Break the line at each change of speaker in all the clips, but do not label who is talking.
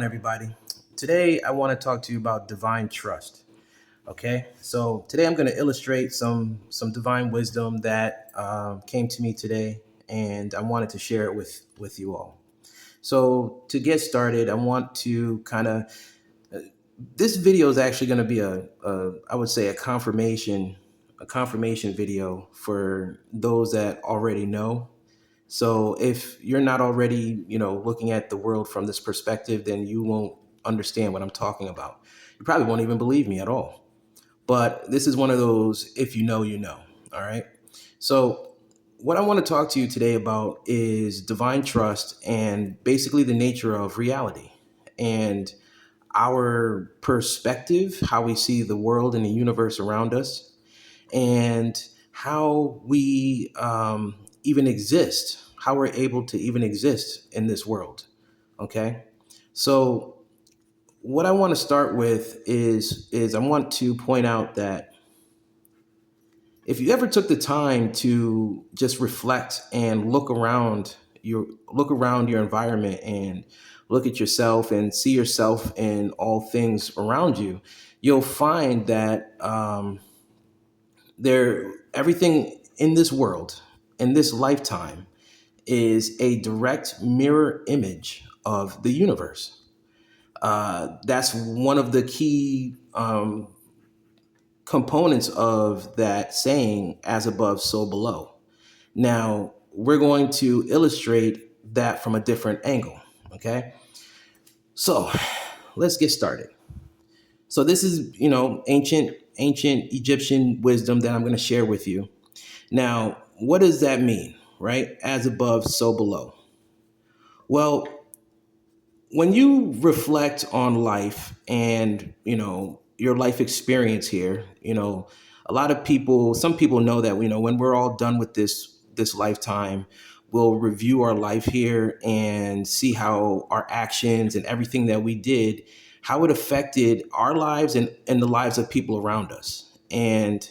on, everybody? Today, I want to talk to you about divine trust. Okay, so today I'm going to illustrate some divine wisdom that came to me today, and I wanted to share it with you all. So to get started, I want to kind of this video is actually going to be a I would say a confirmation video for those that already know. So if you're not already, looking at the world from this perspective, then you won't understand what I'm talking about. You probably won't even believe me at all. But this is one of those, if you know, you know. All right. So what I want to talk to you today about is divine trust and basically the nature of reality and our perspective, how we see the world and the universe around us, and how we even exist, how we're able to even exist in this world. Okay, so what I want to start with is I want to point out that if you ever took the time to just reflect and look around your environment and look at yourself and see yourself in all things around you, you'll find that everything in this world, in this lifetime, is a direct mirror image of the universe. That's one of the key components of that saying, as above, so below. Now, we're going to illustrate that from a different angle. Okay. So let's get started. So this is, ancient Egyptian wisdom that I'm going to share with you. Now, what does that mean, right? As above, so below. Well, when you reflect on life and, your life experience here, a lot of people, some people know that, when we're all done with this lifetime, we'll review our life here and see how our actions and everything that we did, how it affected our lives and the lives of people around us. And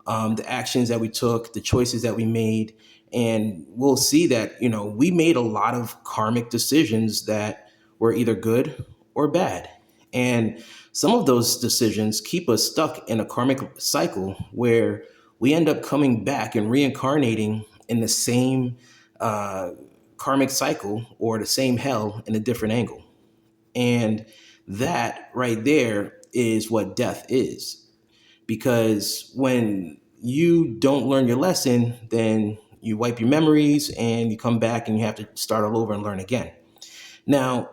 the actions that we took, the choices that we made. And we'll see that, we made a lot of karmic decisions that were either good or bad. And some of those decisions keep us stuck in a karmic cycle where we end up coming back and reincarnating in the same karmic cycle or the same hell in a different angle. And that right there is what death is. Because when you don't learn your lesson, then you wipe your memories and you come back and you have to start all over and learn again. Now,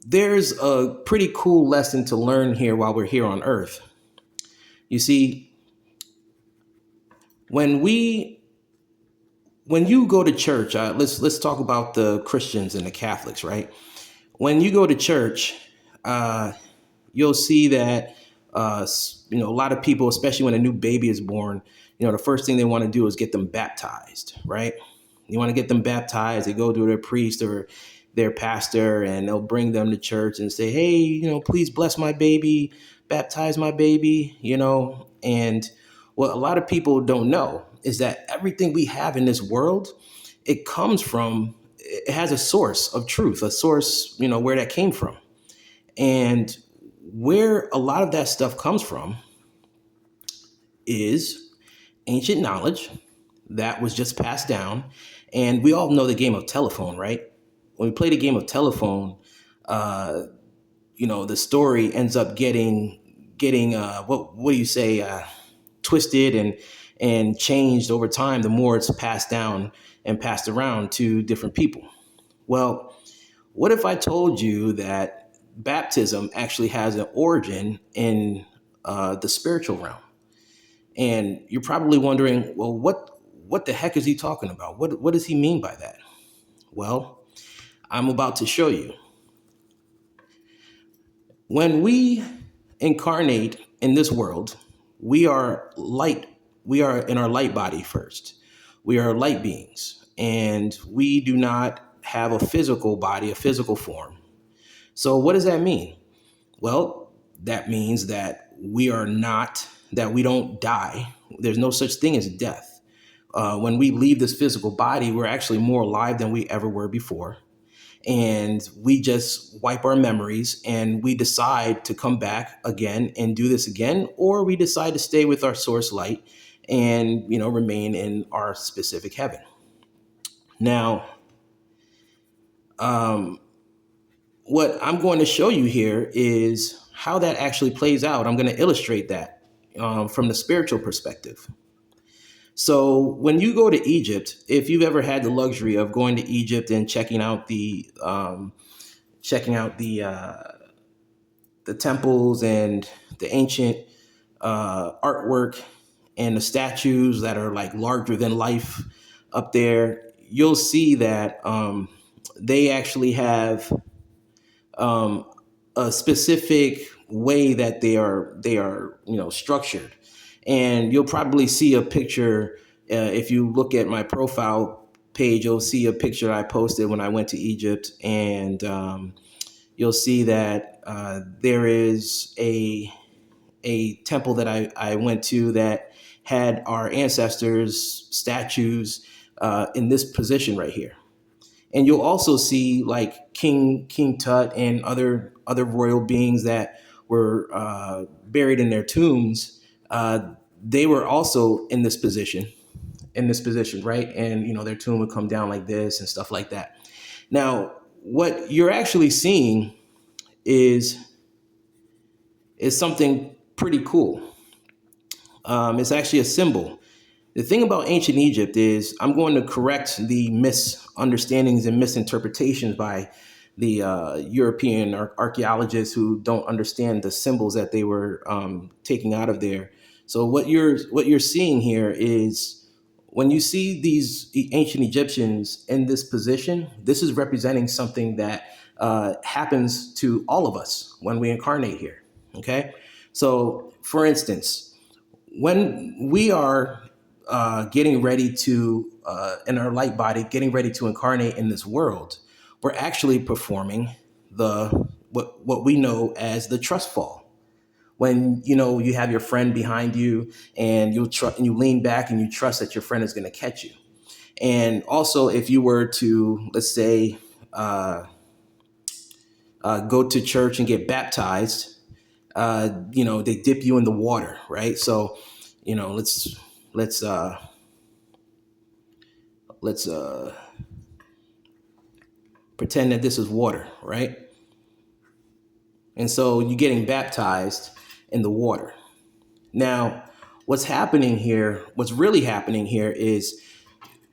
there's a pretty cool lesson to learn here while we're here on Earth. You see, when you go to church, let's talk about the Christians and the Catholics, right? When you go to church, you'll see that a lot of people, especially when a new baby is born, the first thing they want to do is get them baptized, right? You want to get them baptized. They go to their priest or their pastor, and they'll bring them to church and say, "Hey, please bless my baby, baptize my baby," And what a lot of people don't know is that everything we have in this world, it has a source of truth, a source, where that came from. And where a lot of that stuff comes from is ancient knowledge that was just passed down. And we all know the game of telephone, right? When we play the game of telephone, the story ends up getting what do you say, twisted and changed over time. The more it's passed down and passed around to different people. Well, what if I told you that baptism actually has an origin in the spiritual realm? And you're probably wondering, well, what the heck is he talking about? What does he mean by that? Well, I'm about to show you. When we incarnate in this world, we are light. We are in our light body first. We are light beings, and we do not have a physical body, a physical form. So what does that mean? Well, that means that that we don't die. There's no such thing as death. When we leave this physical body, we're actually more alive than we ever were before. and we just wipe our memories and we decide to come back again and do this again, or we decide to stay with our source light and, remain in our specific heaven. Now, what I'm going to show you here is how that actually plays out. I'm going to illustrate that from the spiritual perspective. So when you go to Egypt, if you've ever had the luxury of going to Egypt and checking out the temples and the ancient artwork and the statues that are like larger than life up there, you'll see that they actually have a specific way that they are structured. And you'll probably see a picture if you look at my profile page. You'll see a picture I posted when I went to Egypt, and you'll see that there is a temple that I went to that had our ancestors' statues in this position right here. And you'll also see like King Tut and other royal beings that were buried in their tombs. They were also in this position, right? And their tomb would come down like this and stuff like that. Now, what you're actually seeing is something pretty cool. It's actually a symbol. The thing about ancient Egypt is I'm going to correct the misunderstandings and misinterpretations by the European archaeologists who don't understand the symbols that they were taking out of there. So what you're seeing here is, when you see these ancient Egyptians in this position, this is representing something that happens to all of us when we incarnate here. Okay, so for instance, when we are getting ready to, in our light body, getting ready to incarnate in this world, we're actually performing what we know as the trust fall. When you have your friend behind you, and you lean back and you trust that your friend is going to catch you. And also, if you were to, let's say, go to church and get baptized, they dip you in the water, right? So, let's pretend that this is water, right? And so you're getting baptized in the water. Now, what's really happening here is,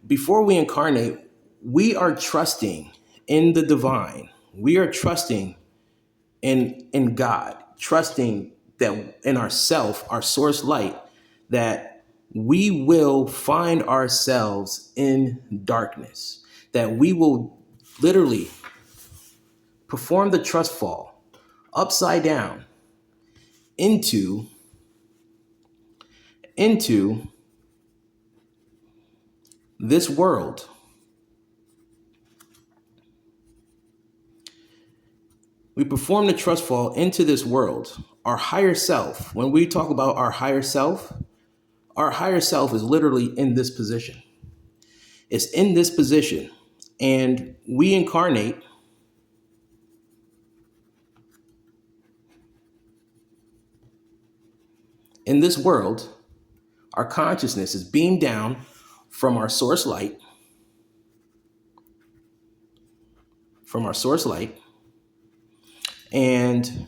before we incarnate, we are trusting in the divine. We are trusting in God, trusting that in ourself, our source light, that we will find ourselves in darkness, that we will literally perform the trust fall upside down into this world. We perform the trust fall into this world. Our higher self, when we talk about our higher self is literally in this position. It's in this position. And we incarnate in this world. Our consciousness is beamed down from our source light, and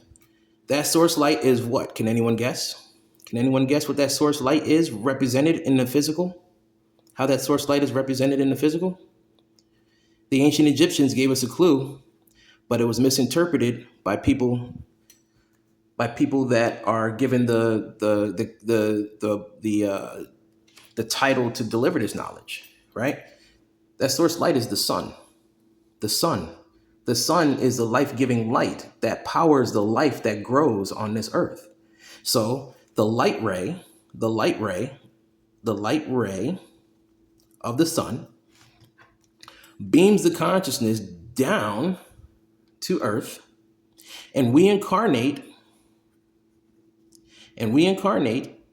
that source light is what? Can anyone guess? Can anyone guess what that source light is represented in the physical? How that source light is represented in the physical? The ancient Egyptians gave us a clue, but it was misinterpreted by people that are given the title to deliver this knowledge, right? That source light is the sun. The sun. The sun is the life-giving light that powers the life that grows on this earth. So the light ray of the sun beams the consciousness down to earth, and we incarnate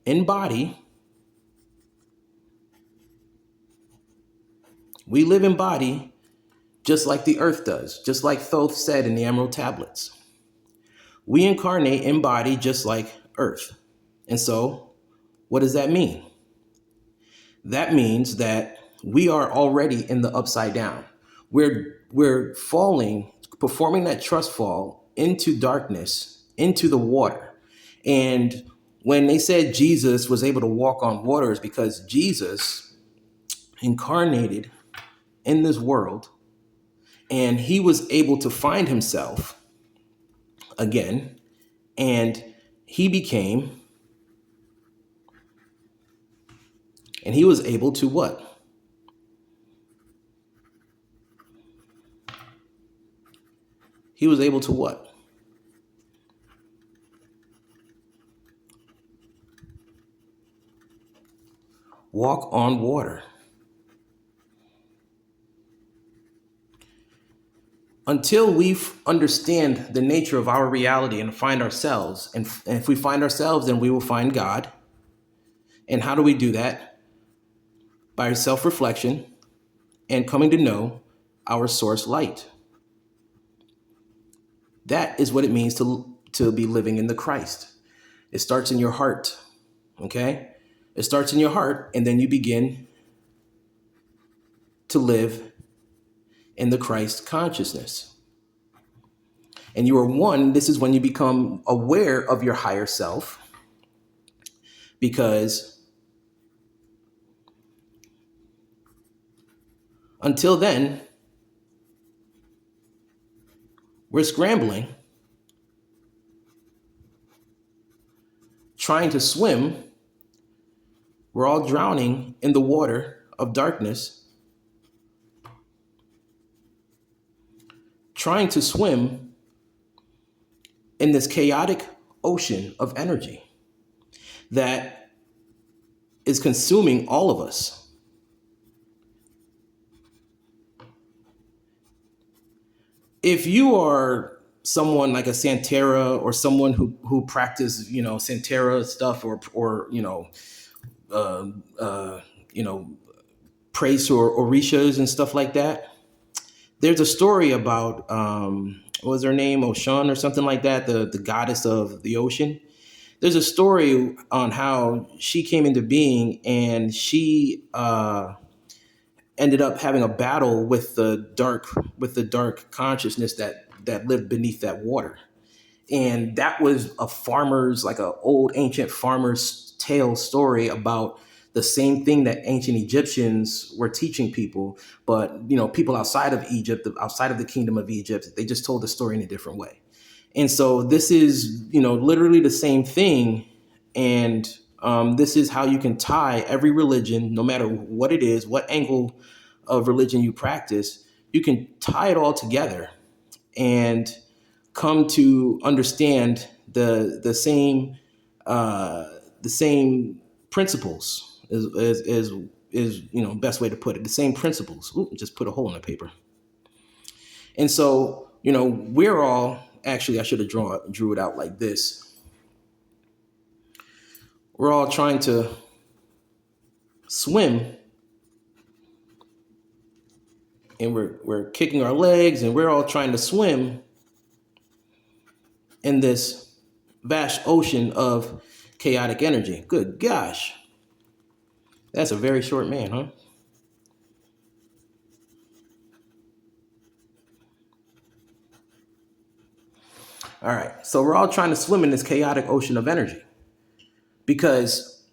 in body. We live in body just like the earth does, just like Thoth said in the Emerald Tablets. We incarnate in body just like earth. And so, what does that mean? That means that we are already in the upside down. We're falling, performing that trust fall into darkness, into the water. And when they said Jesus was able to walk on water, is because Jesus incarnated in this world and he was able to find himself again, and he became, and he was able to what? He was able to what? Walk on water. Until we understand the nature of our reality and find ourselves, and if we find ourselves, then we will find God. And how do we do that? By self-reflection and coming to know our source light. That is what it means to be living in the Christ. It starts in your heart, okay? It starts in your heart, and then you begin to live in the Christ consciousness. And you are one. This is when you become aware of your higher self, because until then, we're scrambling, trying to swim. We're all drowning in the water of darkness, trying to swim in this chaotic ocean of energy that is consuming all of us. If you are someone like a Santera or someone who practices, Santera stuff, or uh, praise or orishas and stuff like that, there's a story about what was her name, Oshun or something like that, the goddess of the ocean. There's a story on how she came into being, and she ended up having a battle with the dark consciousness that lived beneath that water. And that was a farmer's, like a old ancient farmer's tale story about the same thing that ancient Egyptians were teaching people. But, people outside of Egypt, outside of the kingdom of Egypt, they just told the story in a different way. And so this is, literally the same thing. And this is how you can tie every religion, no matter what it is, what angle of religion you practice, you can tie it all together and come to understand the same principles is best way to put it. The same principles. Ooh, just put a hole in the paper. And so we're all, actually I should have drew it out like this. We're all trying to swim, and we're kicking our legs, and we're all trying to swim in this vast ocean of chaotic energy. Good gosh. That's a very short man, huh? All right. So we're all trying to swim in this chaotic ocean of energy, because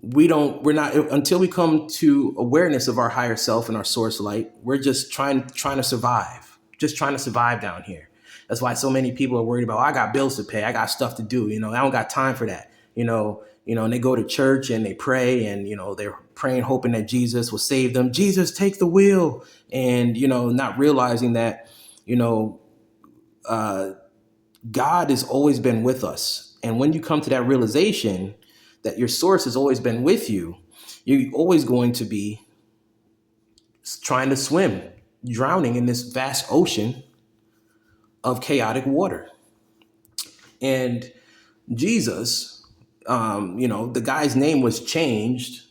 we're not, until we come to awareness of our higher self and our source light, we're just trying to survive, down here. That's why so many people are worried about, I got bills to pay, I got stuff to do, I don't got time for that, and they go to church and they pray, and they're praying hoping that Jesus will save them. Jesus, take the wheel. And not realizing that God has always been with us. And when you come to that realization that your source has always been with you, you're always going to be trying to swim, drowning in this vast ocean of chaotic water. And Jesus, the guy's name was changed,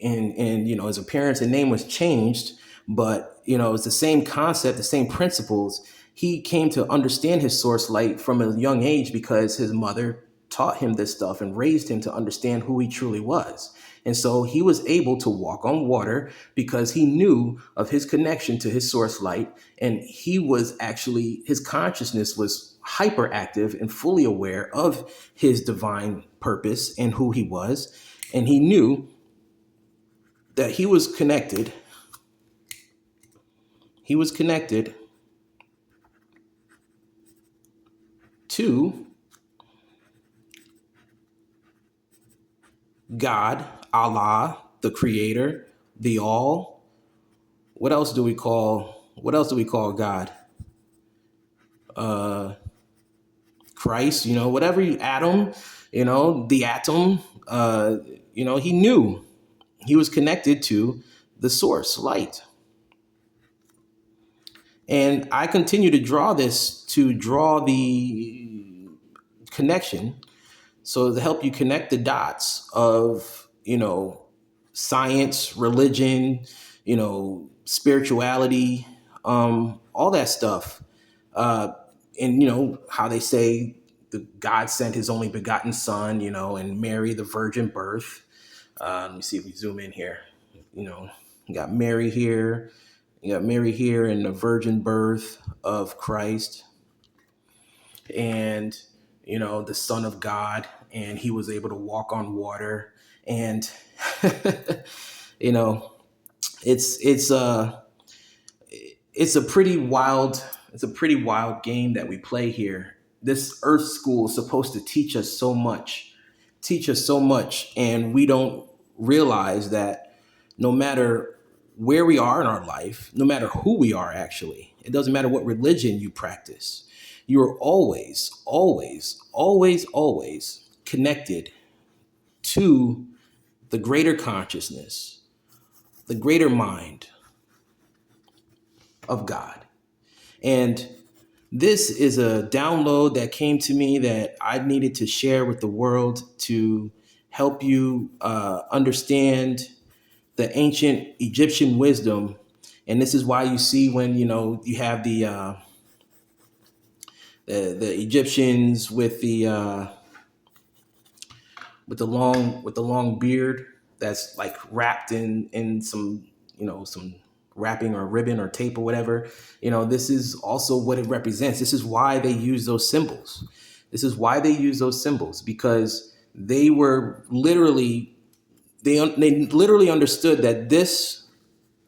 and his appearance and name was changed, but it's the same concept, the same principles. He came to understand his source light from a young age because his mother taught him this stuff and raised him to understand who he truly was. And so he was able to walk on water because he knew of his connection to his source light. And he was actually, his consciousness was hyperactive and fully aware of his divine purpose and who he was. And he knew that he was connected. He was connected to God, Allah, the creator, the all. What else do we call God? Christ, whatever Adam, the atom, he knew he was connected to the source, light. And I continue to draw the connection. So to help you connect the dots of, science, religion, spirituality, all that stuff. And how they say the God sent his only begotten son, and Mary, the virgin birth. Let me see if we zoom in here. You got Mary here. You got Mary here in the virgin birth of Christ. And, the Son of God, and he was able to walk on water. And, it's a pretty wild game that we play here. This Earth School is supposed to teach us so much, and we don't realize that no matter where we are in our life, no matter who we are, actually, it doesn't matter what religion you practice, you are always, always, always, always connected to the greater consciousness, the greater mind of God. And this is a download that came to me that I needed to share with the world to help you understand the ancient Egyptian wisdom. And this is why you see when, you have the Egyptians with the long beard that's like wrapped in some wrapping or ribbon or tape or whatever. This is also what it represents. This is why they use those symbols. Because they were literally they literally understood that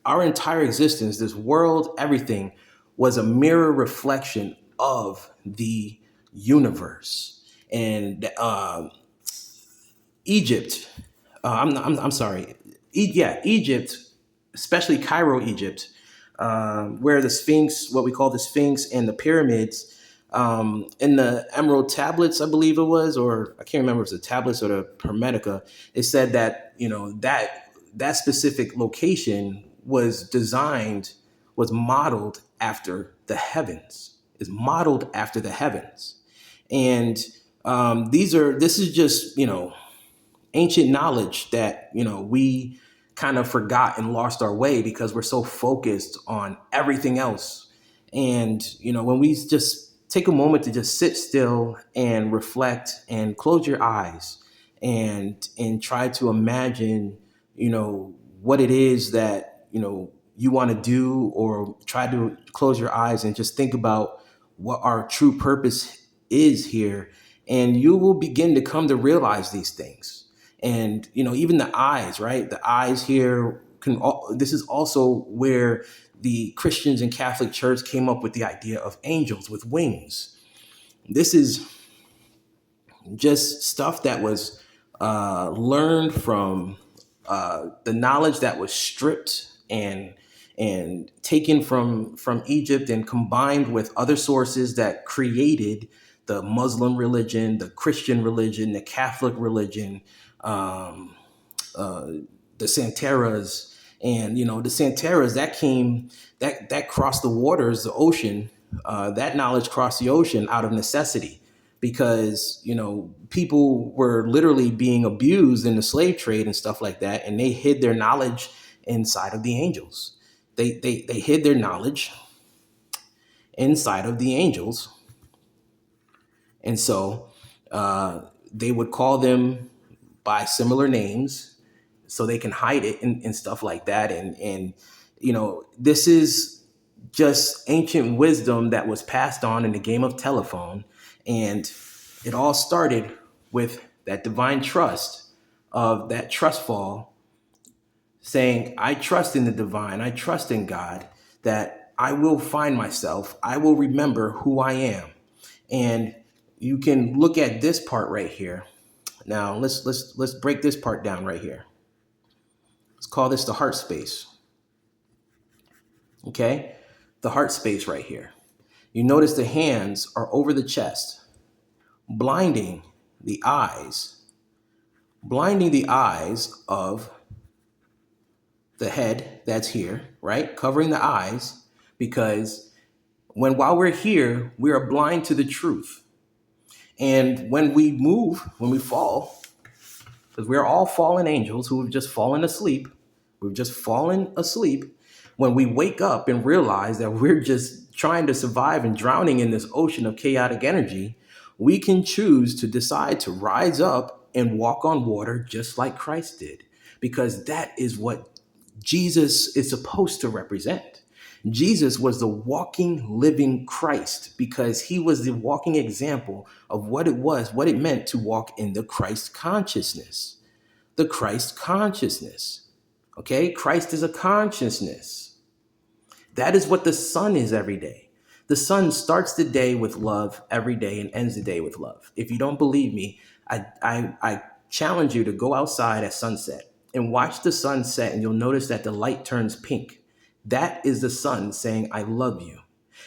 our entire existence, this world, everything was a mirror reflection of the universe. And Egypt, I'm sorry, Egypt, especially Cairo, Egypt, where the Sphinx, what we call the Sphinx, and the pyramids, in the Emerald Tablets, I believe it was, or I can't remember if it was the tablets or the Hermetica. It said that that specific location was modeled after the heavens. And this is just ancient knowledge that we kind of forgot and lost our way because we're so focused on everything else. And when we just take a moment to just sit still and reflect and close your eyes and try to imagine what it is that you want to do, or try to close your eyes and just think about what our true purpose is here, and you will begin to come to realize these things. And even the eyes, right? The eyes here this is also where the Christians and Catholic Church came up with the idea of angels with wings. This is just stuff that was learned from the knowledge that was stripped and taken from Egypt and combined with other sources that created the Muslim religion, the Christian religion, the Catholic religion, the Santeras. And the Santeras that crossed the waters, the ocean. That knowledge crossed the ocean out of necessity, because people were literally being abused in the slave trade and stuff like that, and they hid their knowledge inside of the angels. They hid their knowledge inside of the angels, and so they would call them by similar names so they can hide it and stuff like that. And this is just ancient wisdom that was passed on in the game of telephone, and it all started with that divine trust of that trust fall, saying, I trust in the divine, I trust in God, that I will find myself, I will remember who I am. And you can look at this part right here. Now let's break this part down right here. Let's call this the heart space. Okay? The heart space right here. You notice the hands are over the chest, blinding the eyes, of the head that's here, right? Covering the eyes, because while we're here, we are blind to the truth. And when we fall, because we're all fallen angels who have just fallen asleep, when we wake up and realize that we're just trying to survive and drowning in this ocean of chaotic energy, we can choose to decide to rise up and walk on water just like Christ did, because that is what Jesus is supposed to represent. Jesus was the walking, living Christ, because he was the walking example of what it meant to walk in the Christ consciousness. The Christ consciousness. Okay? Christ is a consciousness. That is what the sun is every day. The sun starts the day with love every day and ends the day with love. If you don't believe me, I challenge you to go outside at sunset and watch the sun set, and you'll notice that the light turns pink. That is the sun saying, I love you.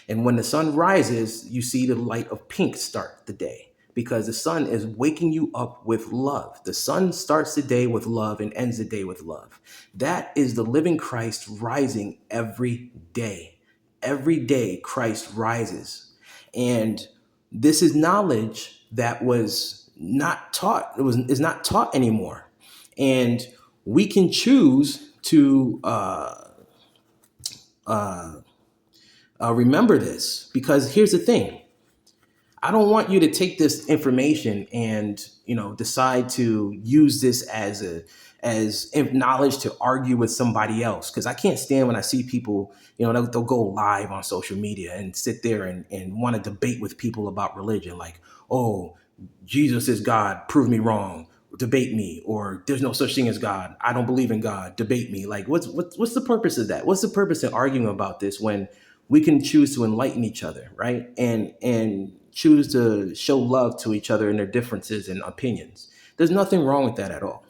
And when the sun rises, you see the light of pink start the day, because the sun is waking you up with love. The sun starts the day with love and ends the day with love. That is the living Christ rising every day. Every day Christ rises. And this is knowledge that was not taught. Is not taught anymore. And we can choose to remember this, because here's the thing. I don't want you to take this information and decide to use this as knowledge to argue with somebody else, because I can't stand when I see people, they'll go live on social media and sit there and want to debate with people about religion, like, oh, Jesus is God, prove me wrong, debate me, or there's no such thing as God, I don't believe in God, debate me. Like, what's the purpose of that? What's the purpose of arguing about this when we can choose to enlighten each other, right? And choose to show love to each other in their differences and opinions. There's nothing wrong with that at all.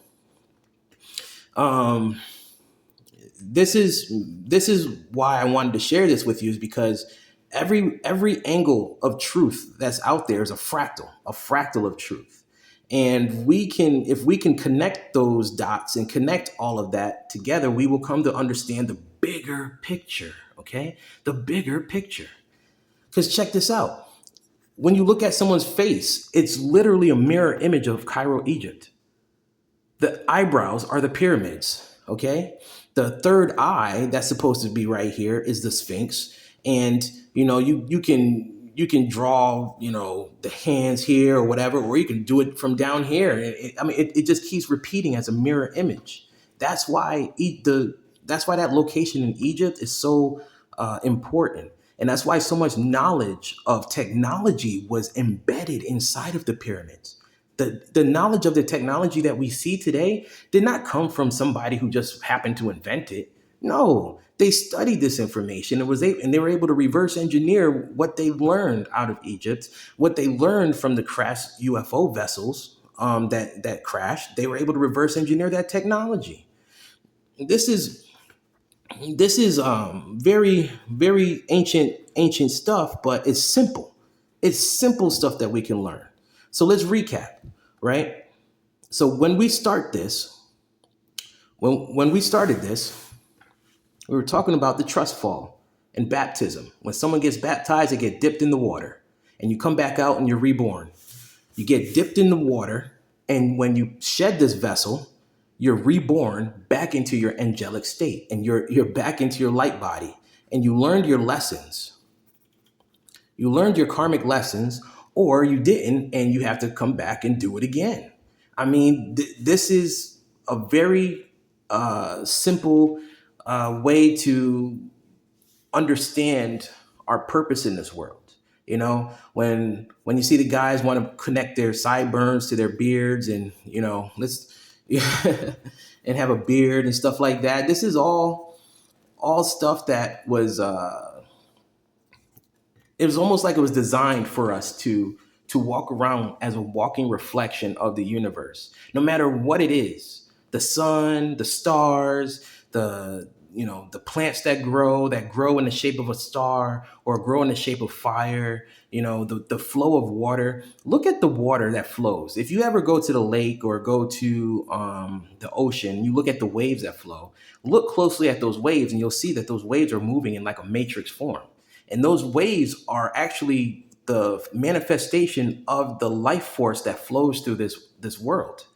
This is why I wanted to share this with you, is because every angle of truth that's out there is a fractal of truth. And if we can connect those dots and connect all of that together, we will come to understand the bigger picture, okay? The bigger picture. Because check this out. When you look at someone's face, it's literally a mirror image of Cairo, Egypt. The eyebrows are the pyramids, okay? The third eye that's supposed to be right here is the Sphinx. And, you can draw, the hands here or whatever, or you can do it from down here. It just keeps repeating as a mirror image. That's why that location in Egypt is so important. And that's why so much knowledge of technology was embedded inside of the pyramids. The knowledge of the technology that we see today did not come from somebody who just happened to invent it. No, they studied this information and they were able to reverse engineer what they learned out of Egypt, what they learned from the crashed UFO vessels that crashed. They were able to reverse engineer that technology. This is very, very ancient stuff, but it's simple. It's simple stuff that we can learn. So let's recap, right? So when we started this, we were talking about the trust fall and baptism. When someone gets baptized, they get dipped in the water, and you come back out and you're reborn. You get dipped in the water, and when you shed this vessel, you're reborn back into your angelic state, and you're back into your light body, and you learned your lessons. You learned your karmic lessons, or you didn't, and you have to come back and do it again. I mean, this is a very simple way to understand our purpose in this world. You know, when you see the guys want to connect their sideburns to their beards, and let's and have a beard and stuff like that. This is all stuff that was it was almost like it was designed for us to walk around as a walking reflection of the universe, no matter what it is: the sun, the stars, the plants that grow in the shape of a star or grow in the shape of fire, the flow of water. Look at the water that flows. If you ever go to the lake or go to the ocean, you look at the waves that flow. Look closely at those waves and you'll see that those waves are moving in like a matrix form, and those waves are actually the manifestation of the life force that flows through this world.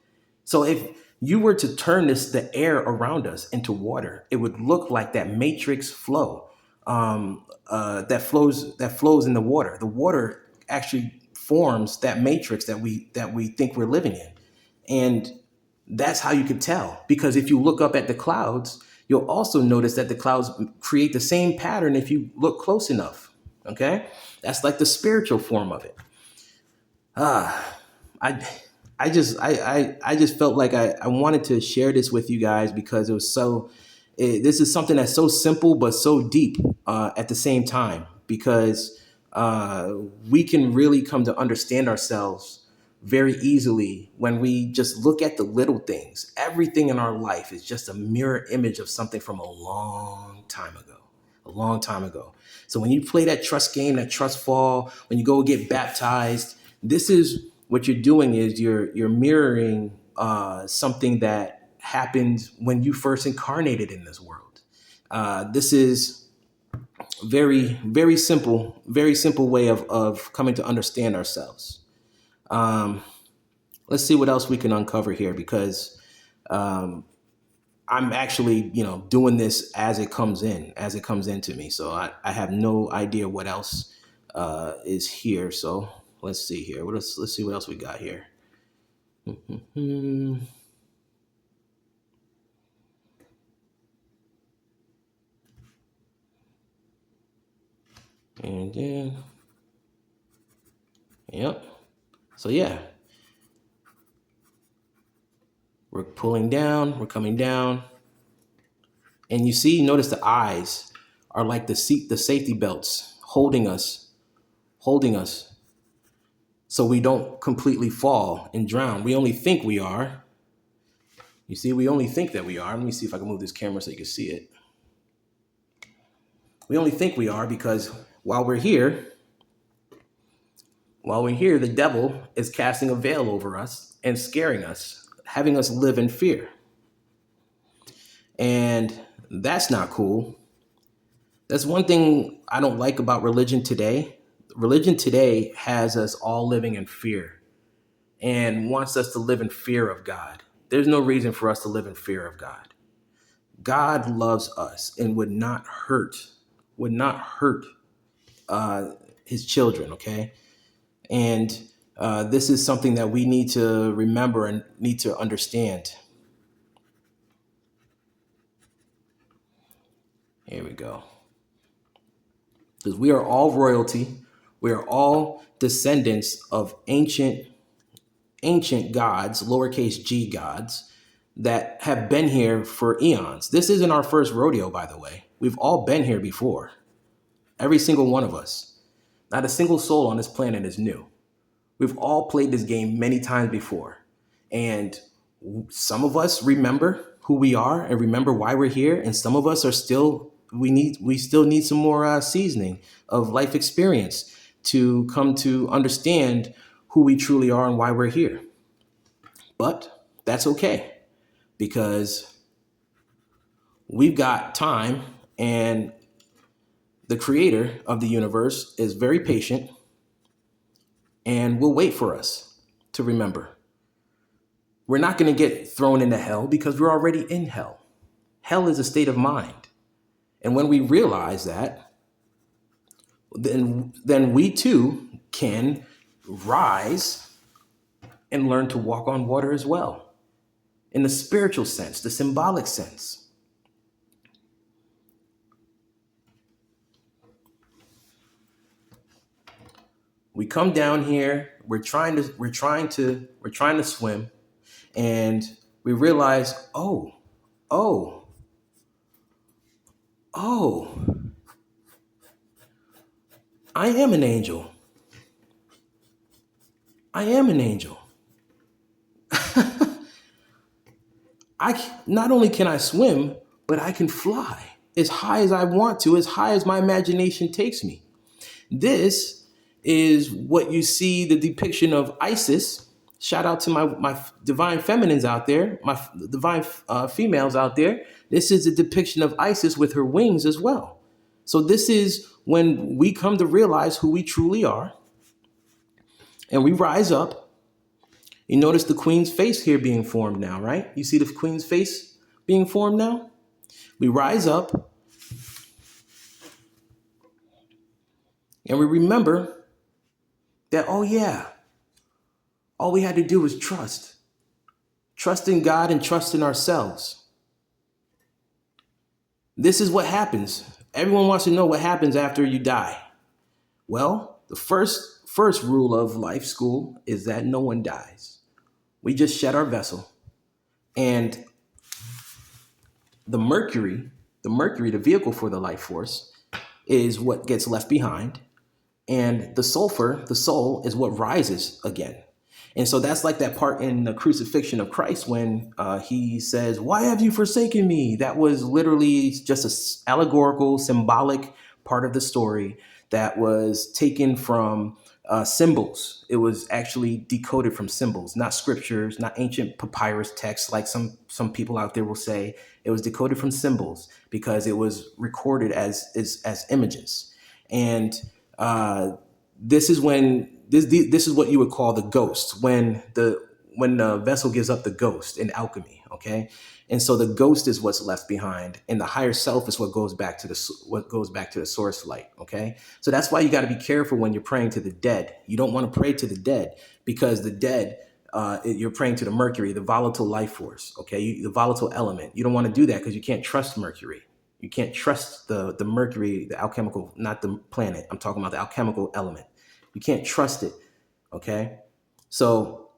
So if you were to turn the air around us into water, it would look like that matrix flow that flows in the water. The water actually forms that matrix that we think we're living in, and that's how you could tell. Because if you look up at the clouds, you'll also notice that the clouds create the same pattern if you look close enough. Okay, that's like the spiritual form of it. Ah, I I just felt like I wanted to share this with you guys because this is something that's so simple but so deep at the same time, because we can really come to understand ourselves very easily when we just look at the little things. Everything in our life is just a mirror image of something from a long time ago. A long time ago. So when you play that trust game, that trust fall, when you go get baptized, this is what you're doing is you're mirroring something that happened when you first incarnated in this world. This is very simple way of coming to understand ourselves. Um, let's see what else we can uncover here, because um, I'm actually, doing this as it comes into me. So I have no idea what else is here. So let's see here. Let's see what else we got here. Hmm. And then, yep. So yeah, we're pulling down, we're coming down, and notice the eyes are like the safety belts holding us, so we don't completely fall and drown. We only think we are. You see, we only think that we are. Let me see if I can move this camera so you can see it. We only think we are because while we're here, the devil is casting a veil over us and scaring us, having us live in fear. And that's not cool. That's one thing I don't like about religion today. Religion today has us all living in fear and wants us to live in fear of God. There's no reason for us to live in fear of God. God loves us and would not hurt uh, his children, okay? And this is something that we need to remember and need to understand. Here we go. Because we are all royalty. We are all descendants of ancient gods, lowercase g gods, that have been here for eons. This isn't our first rodeo, by the way. We've all been here before. Every single one of us. Not a single soul on this planet is new. We've all played this game many times before. And some of us remember who we are and remember why we're here. And some of us are still, we still need some more seasoning of life experience to come to understand who we truly are and why we're here. But that's okay, because we've got time, and the creator of the universe is very patient and will wait for us to remember. We're not going to get thrown into hell because we're already in hell. Hell is a state of mind. And when we realize that, then we too can rise and learn to walk on water as well, in the spiritual sense, the symbolic sense. We come down here, we're trying to swim, and we realize, oh, I am an angel. I am an angel. Not only can I swim, but I can fly as high as I want to, as high as my imagination takes me. This is what you see the depiction of Isis. Shout out to my divine feminines out there, my divine females out there. This is a depiction of Isis with her wings as well. So this is when we come to realize who we truly are, and we rise up. You notice the queen's face here being formed now, right? You see the queen's face being formed now? We rise up and we remember that, oh yeah, all we had to do was trust. Trust in God and trust in ourselves. This is what happens. Everyone wants to know what happens after you die. Well, the first rule of life school is that no one dies. We just shed our vessel, and the mercury, the vehicle for the life force, is what gets left behind, and the sulfur, the soul, is what rises again. And so that's like that part in the crucifixion of Christ when he says, "Why have you forsaken me?" That was literally just an allegorical, symbolic part of the story that was taken from symbols. It was actually decoded from symbols, not scriptures, not ancient papyrus texts like some people out there will say. It was decoded from symbols because it was recorded as images. And this is when this is what you would call the ghost, when the vessel gives up the ghost in alchemy. Okay, and so the ghost is what's left behind, and the higher self is what goes back to the source light. Okay, so that's why you got to be careful when you're praying to the dead. You don't want to pray to the dead because the dead, you're praying to the mercury, the volatile life force. Okay, the volatile element. You don't want to do that because you can't trust mercury. You can't trust the mercury, the alchemical, not the planet. I'm talking about the alchemical element. You can't trust it. Okay, so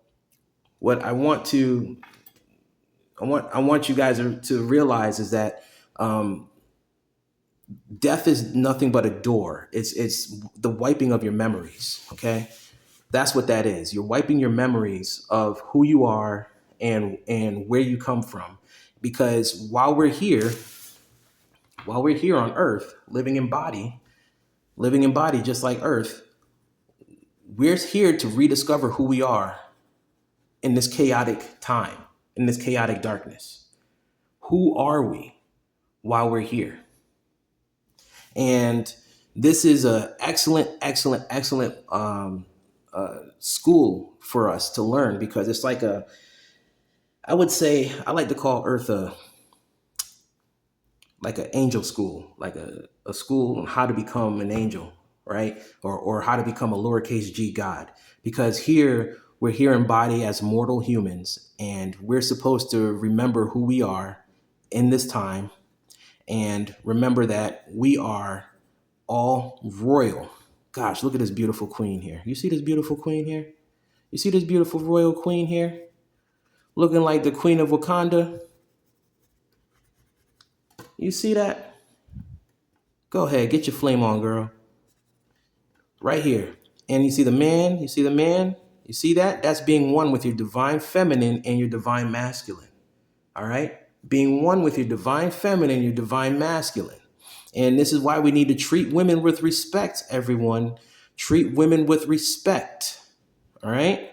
what I want you guys to realize is that death is nothing but a door. It's the wiping of your memories. Okay, that's what that is. You're wiping your memories of who you are and where you come from, because while we're here on Earth, living in body just like Earth, we're here to rediscover who we are in this chaotic time, in this chaotic darkness. Who are we while we're here? And this is an excellent school for us to learn, because it's like I would say, I like to call Earth like an angel school, like a school on how to become an angel, right? Or how to become a lowercase g God. Because we're here in body as mortal humans, and we're supposed to remember who we are in this time, and remember that we are all royal. Gosh, look at this beautiful queen here. You see this beautiful queen here? You see this beautiful royal queen here? Looking like the Queen of Wakanda? You see that? Go ahead, get your flame on, girl. Right here. And you see the man? You see the man? You see that? That's being one with your divine feminine and your divine masculine. All right? Being one with your divine feminine and your divine masculine. And this is why we need to treat women with respect, everyone. Treat women with respect. All right?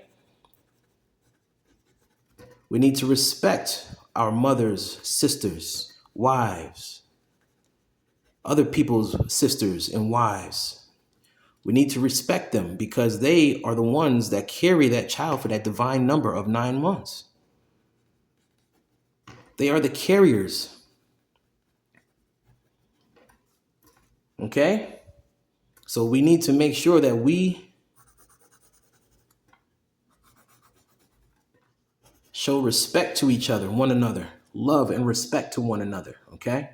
We need to respect our mothers, sisters, wives, other people's sisters and wives. We need to respect them because they are the ones that carry that child for that divine number of 9 months. They are the carriers. Okay? So we need to make sure that we show respect to each other, one another, love and respect to one another. Okay?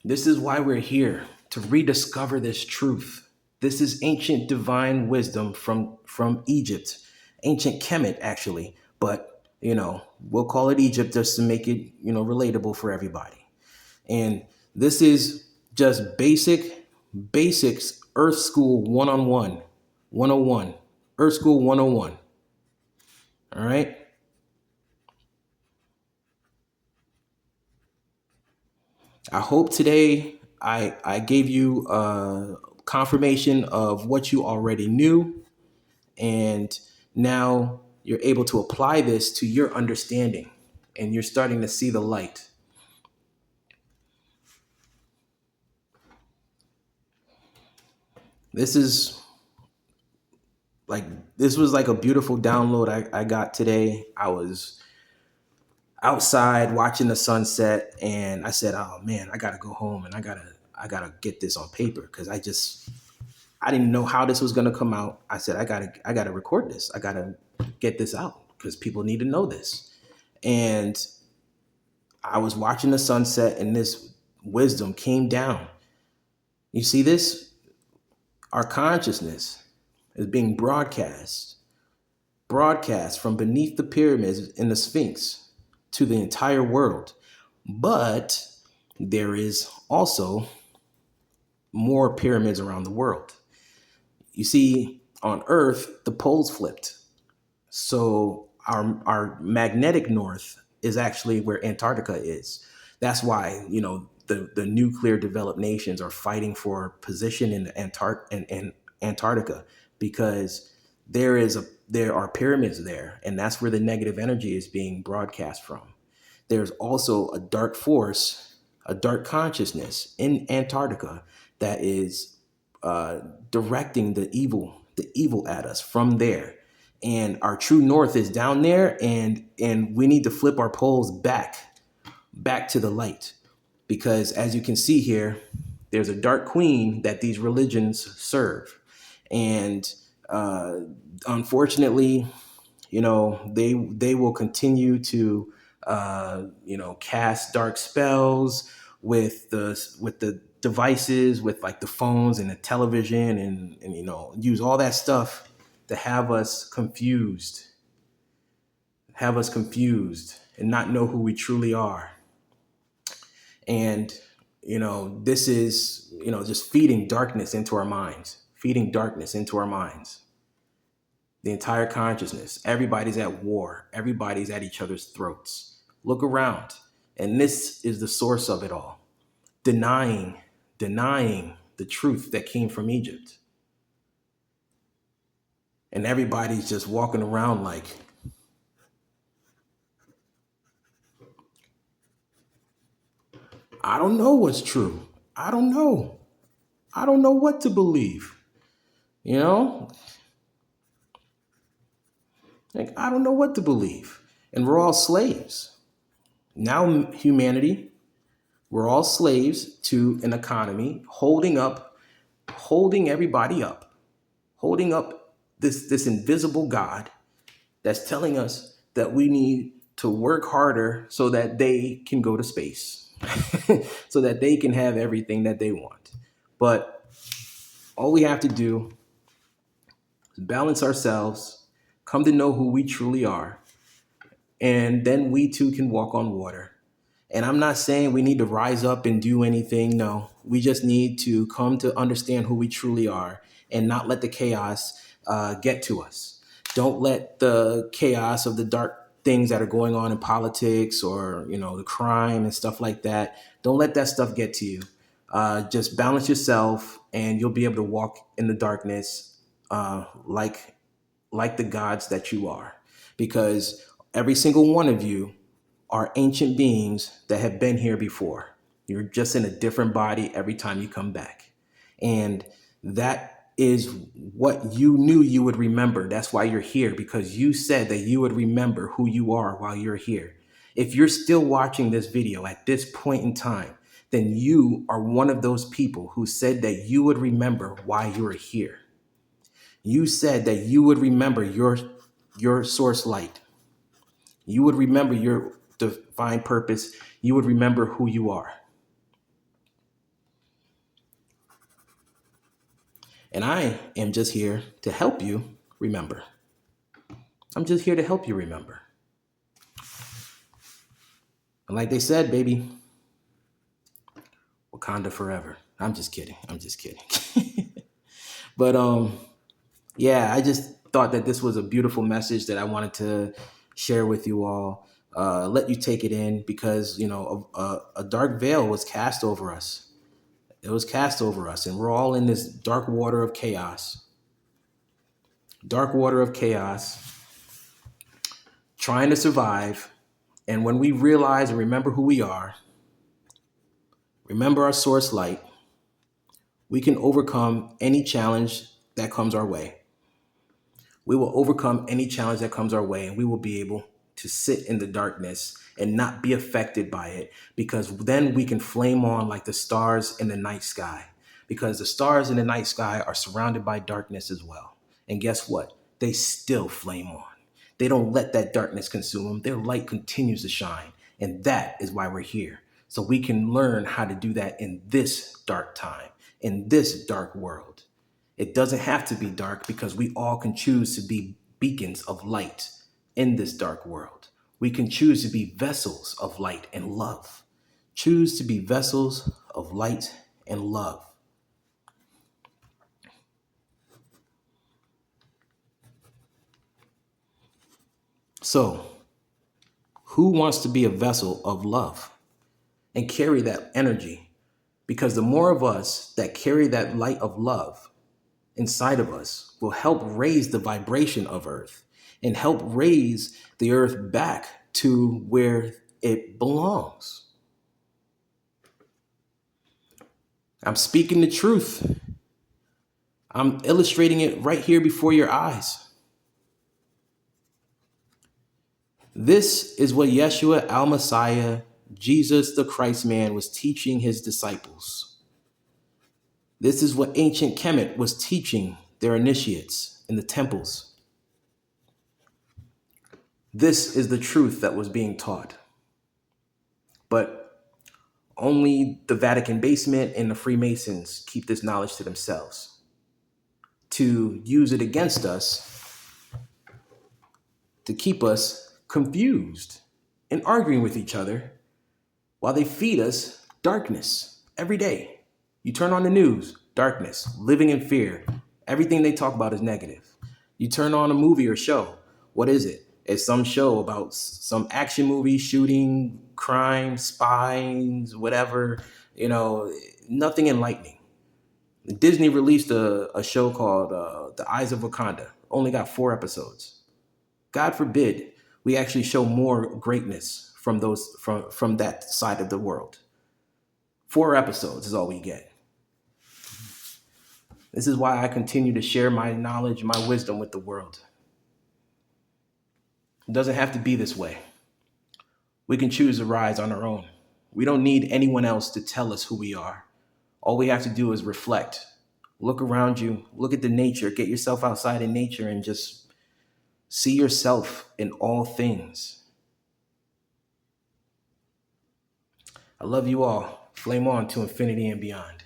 This is why we're here, to rediscover this truth. This is ancient divine wisdom from Egypt, ancient Kemet actually, but we'll call it Egypt just to make it relatable for everybody. And this is just basics Earth School 101, 101, Earth School 101. All right. I hope today I gave you confirmation of what you already knew, and now you're able to apply this to your understanding, and you're starting to see the light. This is like this was like a beautiful download I got today. I was outside watching the sunset, and I said, "Oh man, I gotta go home and I gotta get this on paper because I didn't know how this was gonna come out." I said, I gotta record this. I gotta get this out because people need to know this." And I was watching the sunset, and this wisdom came down. You see this? Our consciousness is being broadcast from beneath the pyramids in the Sphinx to the entire world. But there is also more pyramids around the world. You see, on Earth, the poles flipped. So our magnetic north is actually where Antarctica is. That's why, the nuclear developed nations are fighting for position in the in Antarctica, because there are pyramids there, and that's where the negative energy is being broadcast from. There's also a dark force, a dark consciousness in Antarctica that is directing the evil at us from there. And our true north is down there, and we need to flip our poles back to the light, because as you can see here, there's a dark queen that these religions serve. And unfortunately, they will continue to cast dark spells with the devices, with like the phones and the television, and use all that stuff to have us confused and not know who we truly are. And this is just feeding darkness into our minds, the entire consciousness. Everybody's at war. Everybody's at each other's throats. Look around. And this is the source of it all. Denying the truth that came from Egypt. And everybody's just walking around like, I don't know what's true. I don't know. I don't know what to believe. You know, like, I don't know what to believe. And we're all slaves. Now, humanity, we're all slaves to an economy holding everybody up, holding up this invisible God that's telling us that we need to work harder so that they can go to space, so that they can have everything that they want. But all we have to do is balance ourselves, come to know who we truly are, and then we too can walk on water. And I'm not saying we need to rise up and do anything. No, we just need to come to understand who we truly are and not let the chaos get to us. Don't let the chaos of the dark things that are going on in politics, or the crime and stuff like that. Don't let that stuff get to you. Just balance yourself, and you'll be able to walk in the darkness like the gods that you are, because every single one of you are ancient beings that have been here before. You're just in a different body every time you come back. And that is what you knew you would remember. That's why you're here, because you said that you would remember who you are while you're here. If you're still watching this video at this point in time, then you are one of those people who said that you would remember why you were here. You said that you would remember your source light. You would remember your divine purpose. You would remember who you are. And I am just here to help you remember. I'm just here to help you remember. And like they said, baby, Wakanda forever. I'm just kidding. But yeah, I just thought that this was a beautiful message that I wanted to share with you all. Let you take it in, because a dark veil was cast over us. It was cast over us, and we're all in this dark water of chaos. Dark water of chaos, trying to survive. And when we realize and remember who we are, remember our source light, we can overcome any challenge that comes our way. We will overcome any challenge that comes our way, and we will be able to sit in the darkness and not be affected by it, because then we can flame on like the stars in the night sky, because the stars in the night sky are surrounded by darkness as well. And guess what? They still flame on. They don't let that darkness consume them. Their light continues to shine. And that is why we're here. So we can learn how to do that in this dark time, in this dark world. It doesn't have to be dark, because we all can choose to be beacons of light in this dark world. We can choose to be vessels of light and love. Choose to be vessels of light and love. So, who wants to be a vessel of love and carry that energy? Because the more of us that carry that light of love inside of us will help raise the vibration of Earth and help raise the Earth back to where it belongs. I'm speaking the truth. I'm illustrating it right here before your eyes. This is what Yeshua al-Messiah, Jesus the Christ man, was teaching his disciples. This is what ancient Kemet was teaching their initiates in the temples. This is the truth that was being taught. But only the Vatican basement and the Freemasons keep this knowledge to themselves, to use it against us, to keep us confused and arguing with each other while they feed us darkness every day. You turn on the news, darkness, living in fear. Everything they talk about is negative. You turn on a movie or show, what is it? It's some show about some action movie, shooting, crime, spies, whatever, nothing enlightening. Disney released a show called The Eyes of Wakanda. Only got 4 episodes. God forbid we actually show more greatness from that side of the world. 4 episodes is all we get. This is why I continue to share my knowledge, my wisdom with the world. It doesn't have to be this way. We can choose to rise on our own. We don't need anyone else to tell us who we are. All we have to do is reflect. Look around you, look at the nature, get yourself outside in nature and just see yourself in all things. I love you all. Flame on to infinity and beyond.